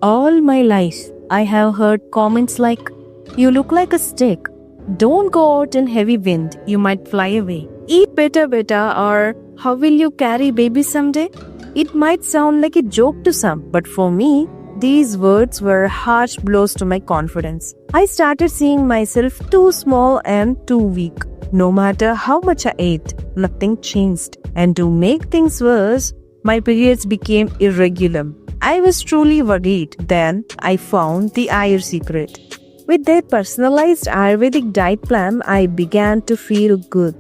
All my life, I have heard comments like, "You look like a stick. Don't go out in heavy wind, you might fly away. Eat better, beta," or "How will you carry baby someday?" It might sound like a joke to some, but for me, these words were harsh blows to my confidence. I started seeing myself too small and too weak. No matter how much I ate, nothing changed. And to make things worse, my periods became irregular. I was truly worried. Then I found the Ayur secret. With that personalized Ayurvedic diet plan, I began to feel good.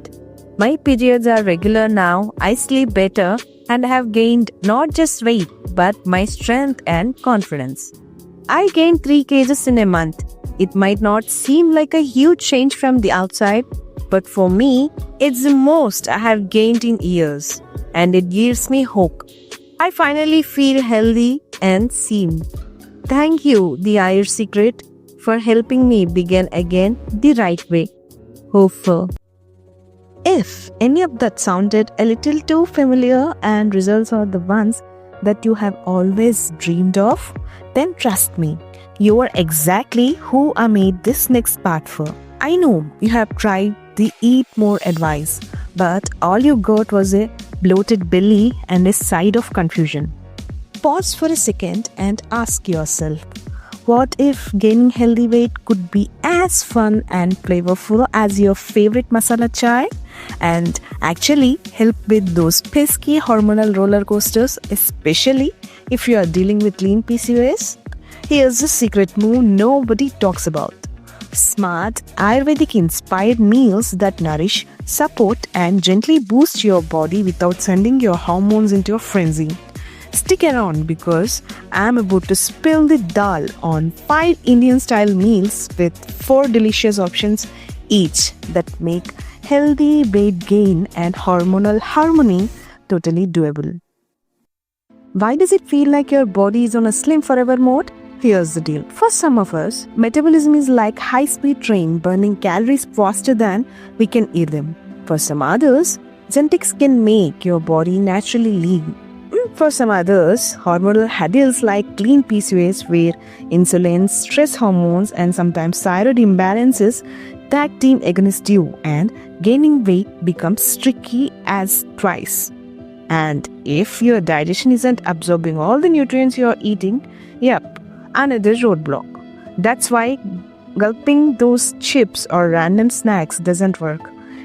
My periods are regular now, I sleep better, and have gained not just weight but my strength and confidence. I gained 3 kgs in a month. It might not seem like a huge change from the outside, but for me, it's the most I have gained in years, and it gives me hope. I finally feel healthy and seen. Thank you, the Ayur Secret, for helping me begin again the right way. Hopeful. If any of that sounded a little too familiar and results are the ones that you have always dreamed of, then trust me, you are exactly who I made this next part for. I know you have tried the eat more advice, but all you got was a bloated belly and a side of confusion. Pause for a second and ask yourself, what if gaining healthy weight could be as fun and flavorful as your favorite masala chai and actually help with those pesky hormonal roller coasters, especially if you are dealing with lean PCOS? Here's the secret move nobody talks about. Smart Ayurvedic inspired meals that nourish, support, and gently boost your body without sending your hormones into a frenzy. Stick around because I'm about to spill the dal on 5 Indian style meals with 4 delicious options each that make healthy weight gain and hormonal harmony totally doable. Why does it feel like your body is on a slim forever mode? Here's the deal. For some of us, metabolism is like high-speed train burning calories faster than we can eat them. For some others, genetics can make your body naturally lean. For some others, hormonal hurdles like lean PCOS where insulin, stress hormones and sometimes thyroid imbalances tag team against you and gaining weight becomes tricky as twice. And if your digestion isn't absorbing all the nutrients you're eating, yep, another roadblock. That's why gulping those chips or random snacks doesn't work.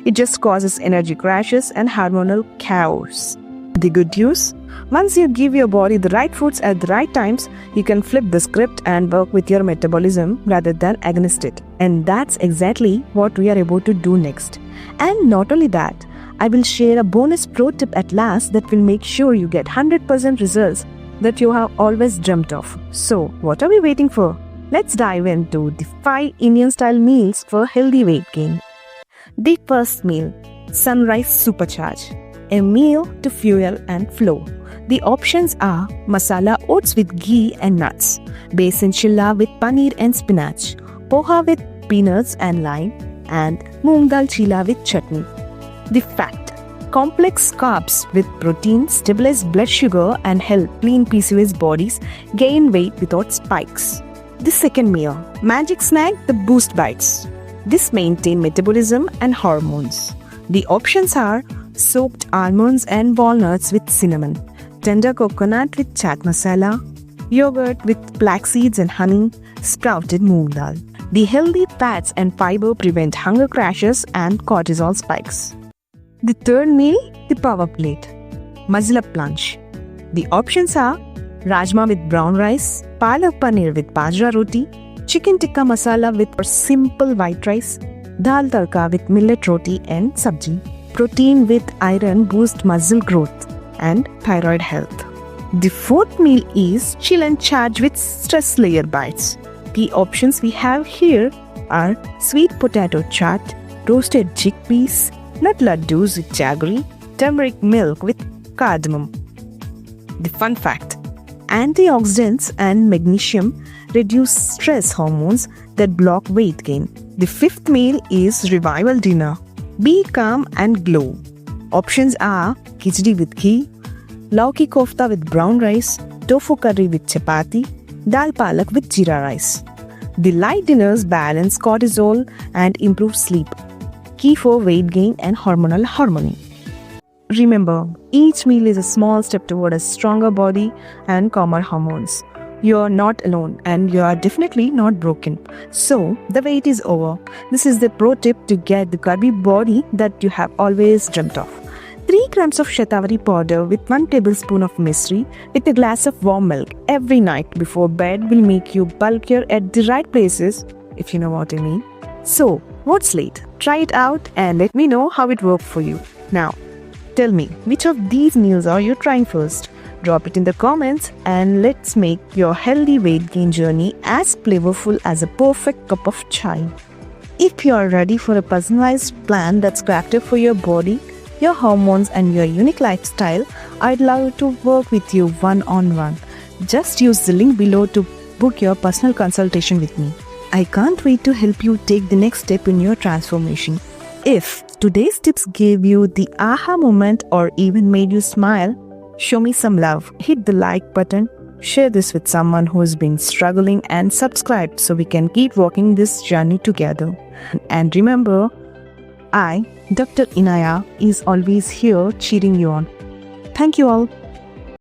It just causes energy crashes and hormonal chaos. The good news? Once you give your body the right foods at the right times, you can flip the script and work with your metabolism rather than against it. And that's exactly what we are about to do next. And not only that, I will share a bonus pro tip at last that will make sure you get 100% results that you have always dreamt of. So, what are we waiting for? Let's dive into the 5 Indian style meals for healthy weight gain. The first meal, Sunrise Supercharge, a meal to fuel and flow. The options are masala oats with ghee and nuts, besan chilla with paneer and spinach, poha with peanuts and lime, and moong dal chilla with chutney. The fact: complex carbs with protein stabilize blood sugar and help lean PCOS bodies gain weight without spikes. The second meal, magic snack, the Boost Bites. This maintain metabolism and hormones. The options are soaked almonds and walnuts with cinnamon, tender coconut with chaat masala, yogurt with flax seeds and honey, sprouted moong dal. The healthy fats and fiber prevent hunger crashes and cortisol spikes. The third meal, the power plate, Muzzle Up Lunch. The options are rajma with brown rice, palak paneer with bajra roti, chicken tikka masala with simple white rice, dal tadka with millet roti and sabji. Protein with iron boost muscle growth and thyroid health. The fourth meal is chill and charge with stress layer bites. The options we have here are sweet potato chaat, roasted chickpeas, nut laddus with jaggery, turmeric milk with cardamom. The fun fact: antioxidants and magnesium reduce stress hormones that block weight gain. The fifth meal is revival dinner. Be calm and glow. Options are khichdi with ghee, lauki kofta with brown rice, tofu curry with chapati, dal palak with jeera rice. The light dinners balance cortisol and improve sleep, key for weight gain and hormonal harmony. Remember, each meal is a small step toward a stronger body and calmer hormones. You are not alone and you are definitely not broken. So, the wait is over. This is the pro tip to get the curvy body that you have always dreamt of. 3 grams of shatavari powder with 1 tablespoon of misri with a glass of warm milk every night before bed will make you bulkier at the right places, if you know what I mean. So, what's late? Try it out and let me know how it worked for you. Now, tell me, which of these meals are you trying first? Drop it in the comments and let's make your healthy weight gain journey as flavorful as a perfect cup of chai. If you are ready for a personalized plan that's crafted for your body, your hormones and your unique lifestyle, I'd love to work with you one-on-one. Just use the link below to book your personal consultation with me. I can't wait to help you take the next step in your transformation. If today's tips gave you the aha moment or even made you smile, show me some love. Hit the like button, share this with someone who's been struggling, and subscribe so we can keep walking this journey together. And remember, I, Dr. Inaya, is always here cheering you on. Thank you all.